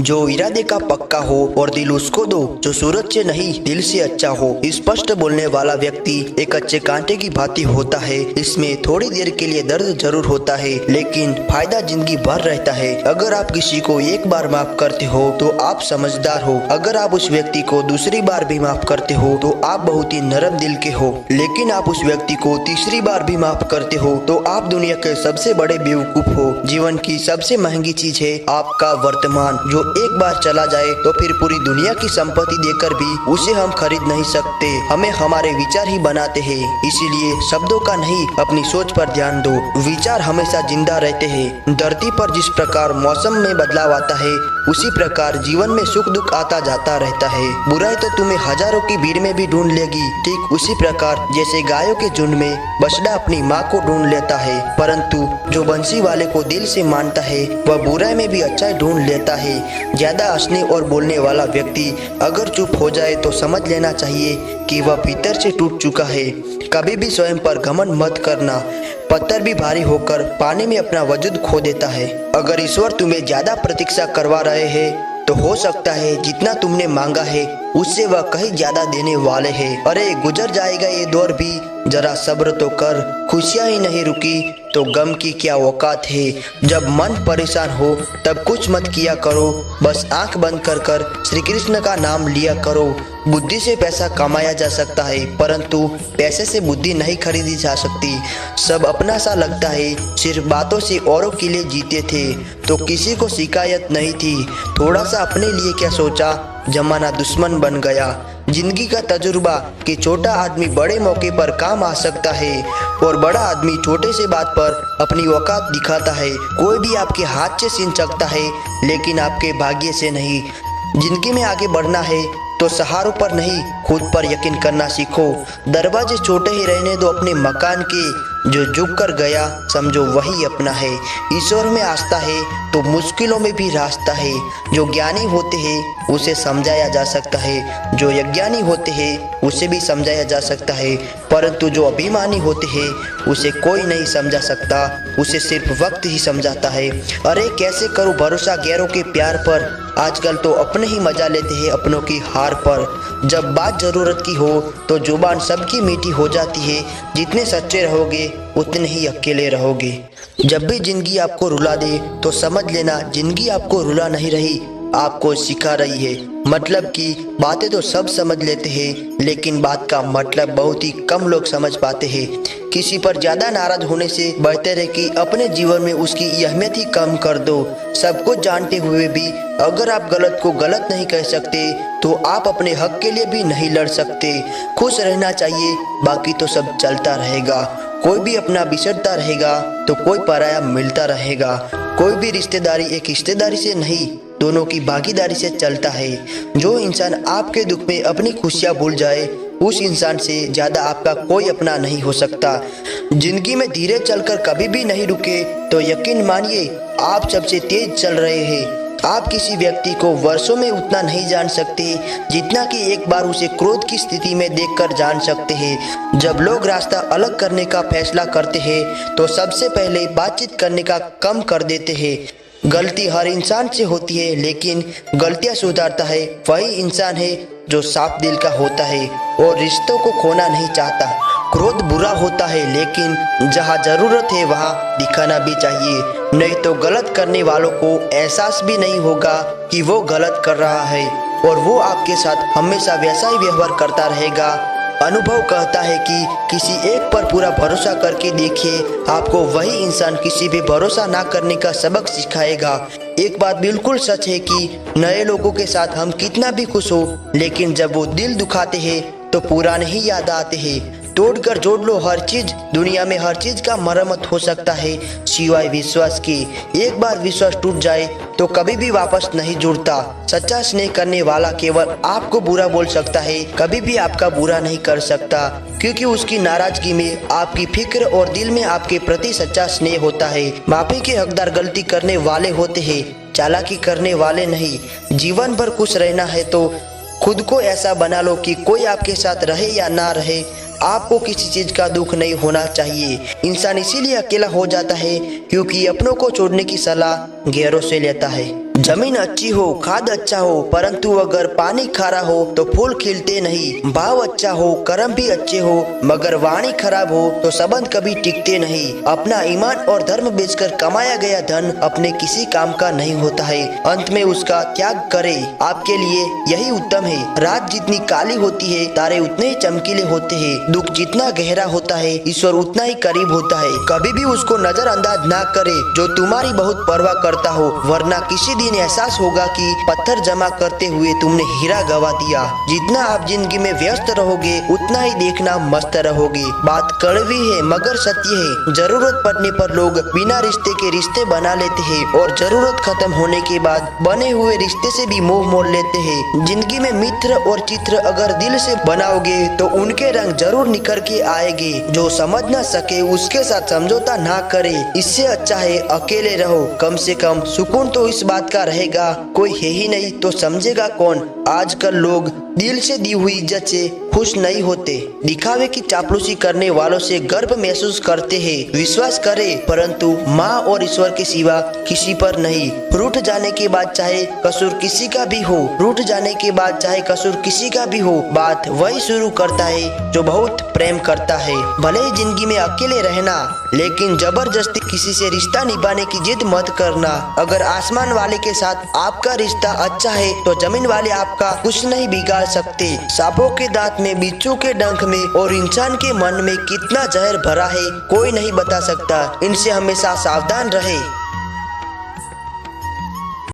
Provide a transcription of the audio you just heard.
जो इरादे का पक्का हो और दिल उसको दो जो सूरज से नहीं दिल से अच्छा हो। स्पष्ट बोलने वाला व्यक्ति एक अच्छे कांटे की भांति होता है। इसमें थोड़ी देर के लिए दर्द जरूर होता है लेकिन फायदा जिंदगी भर रहता है। अगर आप किसी को एक बार माफ करते हो तो आप समझदार हो। अगर आप उस व्यक्ति को दूसरी बार भी माफ करते हो तो आप बहुत ही नरम दिल के हो। लेकिन आप उस व्यक्ति को तीसरी बार भी माफ करते हो तो आप दुनिया के सबसे बड़े बेवकूफ हो। जीवन की सबसे महंगी चीज है आपका वर्तमान, जो एक बार चला जाए तो फिर पूरी दुनिया की संपत्ति देकर भी उसे हम खरीद नहीं सकते। हमें हमारे विचार ही बनाते हैं, इसीलिए शब्दों का नहीं अपनी सोच पर ध्यान दो। विचार हमेशा जिंदा रहते हैं। धरती पर जिस प्रकार मौसम में बदलाव आता है उसी प्रकार जीवन में सुख दुख आता जाता रहता है। बुराई तो तुम्हें हजारों की भीड़ में भी ढूंढ लेगी, ठीक उसी प्रकार जैसे गायों के झुंड में बछड़ा अपनी माँ को ढूंढ लेता है। परंतु जो बंसी वाले को दिल से मानता है वह बुराई में भी अच्छाई ढूंढ लेता है। ज्यादा हंसने और बोलने वाला व्यक्ति अगर चुप हो जाए तो समझ लेना चाहिए कि वह भीतर से टूट चुका है। कभी भी स्वयं पर घमंड मत करना। पत्थर भी भारी होकर पानी में अपना वजूद खो देता है। अगर ईश्वर तुम्हें ज्यादा प्रतीक्षा करवा रहे हैं तो हो सकता है जितना तुमने मांगा है उससे वह कहीं ज्यादा देने वाले हैं। अरे गुजर जाएगा ये दौर भी, जरा सब्र तो कर। खुशियाँ ही नहीं रुकी तो गम की क्या औकात है। जब मन परेशान हो तब कुछ मत किया करो, बस आंख बंद कर कर श्री कृष्ण का नाम लिया करो। बुद्धि से पैसा कमाया जा सकता है परंतु पैसे से बुद्धि नहीं खरीदी जा सकती। सब अपना सा लगता है, सिर्फ बातों से औरों के लिए जीते थे तो किसी को शिकायत नहीं थी। थोड़ा सा अपने लिए क्या सोचा, जमाना दुश्मन बन गया। जिंदगी का तजुर्बा कि छोटा आदमी बड़े मौके पर काम आ सकता है और बड़ा आदमी छोटे से बात पर अपनी औकात दिखाता है। कोई भी आपके हाथ से छीन सकता है लेकिन आपके भाग्य से नहीं। जिंदगी में आगे बढ़ना है तो सहारों पर नहीं खुद पर यकीन करना सीखो। दरवाजे छोटे ही रहने दो अपने मकान के, जो झुक कर गया समझो वही अपना है। ईश्वर में आस्था है तो मुश्किलों में भी रास्ता है। जो ज्ञानी होते हैं उसे समझाया जा सकता है, जो अज्ञानी होते हैं उसे भी समझाया जा सकता है, परंतु जो अभिमानी होते हैं उसे कोई नहीं समझा सकता, उसे सिर्फ वक्त ही समझाता है। अरे कैसे करूं भरोसा गैरों के प्यार पर, आजकल तो अपने ही मजा लेते हैं अपनों की हार पर। जब बात जरूरत की हो तो जुबान सबकी मीठी हो जाती है। जितने सच्चे रहोगे उतने ही अकेले रहोगे। जब भी जिंदगी आपको रुला दे तो समझ लेना जिंदगी आपको रुला नहीं रही, आपको सिखा रही है। मतलब कि बातें तो सब समझ लेते हैं लेकिन बात का मतलब बहुत ही कम लोग समझ पाते हैं। किसी पर ज्यादा नाराज होने से बेहतर है कि अपने जीवन में उसकी अहमियत ही कम कर दो। सब कुछ जानते हुए भी अगर आप गलत को गलत नहीं कह सकते तो आप अपने हक के लिए भी नहीं लड़ सकते। खुश रहना चाहिए, बाकी तो सब चलता रहेगा। कोई भी अपना बिछड़ता रहेगा तो कोई पराया मिलता रहेगा। कोई भी रिश्तेदारी एक रिश्तेदारी से नहीं, दोनों की भागीदारी से चलता है। जो इंसान आपके दुख में अपनी खुशियाँ भूल जाए उस इंसान से ज्यादा आपका कोई अपना नहीं हो सकता। जिंदगी में धीरे चलकर कभी भी नहीं रुके तो यकीन मानिए आप सबसे तेज चल रहे हैं। आप किसी व्यक्ति को वर्षों में उतना नहीं जान सकते जितना कि एक बार उसे क्रोध की स्थिति में देखकर जान सकते हैं। जब लोग रास्ता अलग करने का फैसला करते हैं तो सबसे पहले बातचीत करने का कम कर देते हैं। गलती हर इंसान से होती है लेकिन गलतियां सुधारता है वही इंसान है जो साफ दिल का होता है और रिश्तों को खोना नहीं चाहता। क्रोध बुरा होता है लेकिन जहाँ जरूरत है वहाँ दिखाना भी चाहिए, नहीं तो गलत करने वालों को एहसास भी नहीं होगा कि वो गलत कर रहा है और वो आपके साथ हमेशा वैसा ही व्यवहार करता रहेगा। अनुभव कहता है कि किसी एक पर पूरा भरोसा करके देखिए, आपको वही इंसान किसी भी भरोसा ना करने का सबक सिखाएगा। एक बात बिल्कुल सच है कि नए लोगों के साथ हम कितना भी खुश हो लेकिन जब वो दिल दुखाते हैं तो पुराने ही याद आते हैं। तोड़कर जोड़ लो हर चीज, दुनिया में हर चीज का मरम्मत हो सकता है सिवाय विश्वास की। एक बार विश्वास टूट जाए तो कभी भी वापस नहीं जुड़ता। सच्चा स्नेह करने वाला केवल आपको बुरा बोल सकता है, कभी भी आपका बुरा नहीं कर सकता, क्योंकि उसकी नाराजगी में आपकी फिक्र और दिल में आपके प्रति सच्चा स्नेह होता है। माफी के हकदार गलती करने वाले होते हैं, चालाकी करने वाले नहीं। जीवन भर खुश रहना है तो खुद को ऐसा बना लो कि कोई आपके साथ रहे या ना रहे आपको किसी चीज का दुख नहीं होना चाहिए। इंसान इसीलिए अकेला हो जाता है क्योंकि अपनों को छोड़ने की सलाह गैरों से लेता है। जमीन अच्छी हो, खाद अच्छा हो, परंतु अगर पानी खारा हो तो फूल खिलते नहीं। भाव अच्छा हो, कर्म भी अच्छे हो, मगर वाणी खराब हो तो संबंध कभी टिकते नहीं। अपना ईमान और धर्म बेचकर कमाया गया धन अपने किसी काम का नहीं होता है, अंत में उसका त्याग करे। आपके लिए यही उत्तम है। रात जितनी काली होती है, तारे उतने ही चमकीले होते हैं। दुख जितना गहरा होता है, ईश्वर उतना ही करीब होता है। कभी भी उसको नजरअंदाज ना करे जो तुम्हारी बहुत परवाह करता हो, वरना किसी दिन एहसास होगा कि पत्थर जमा करते हुए तुमने हीरा गवा दिया। जितना आप जिंदगी में व्यस्त रहोगे, उतना ही देखना मस्त रहोगे। बात कड़वी है मगर सत्य है। जरूरत पड़ने पर लोग बिना रिश्ते के रिश्ते बना लेते हैं और जरूरत खत्म होने के बाद बने हुए रिश्ते से भी मुंह मोड़ लेते हैं। जिंदगी में मित्र और चित्र अगर दिल से बनाओगे तो उनके रंग जरूर निखर के आएंगे। जो समझ ना सके उसके साथ समझौता ना करे। इससे अच्छा है अकेले रहो। कम से कम सुकून तो इस बात का रहेगा, कोई है ही नहीं तो समझेगा कौन। आजकल लोग दिल से दी हुई इज्जत से खुश नहीं होते। दिखावे की चापलूसी करने वालों से गर्व महसूस करते हैं। विश्वास करे परंतु माँ और ईश्वर के सिवा किसी पर नहीं। रूठ जाने के बाद चाहे कसूर किसी का भी हो, रूठ जाने के बाद चाहे कसूर किसी का भी हो, बात वही शुरू करता है जो बहुत प्रेम करता है। भले ही जिंदगी में अकेले रहना, लेकिन जबरदस्ती किसी से रिश्ता निभाने की जिद मत करना। अगर आसमान वाले के साथ आपका रिश्ता अच्छा है तो जमीन वाले आपका कुछ नहीं बिगाड़ सकते। सांपों के दांत में, बिच्छू के डंक में और इंसान के मन में कितना जहर भरा है कोई नहीं बता सकता। इनसे हमेशा सावधान रहे।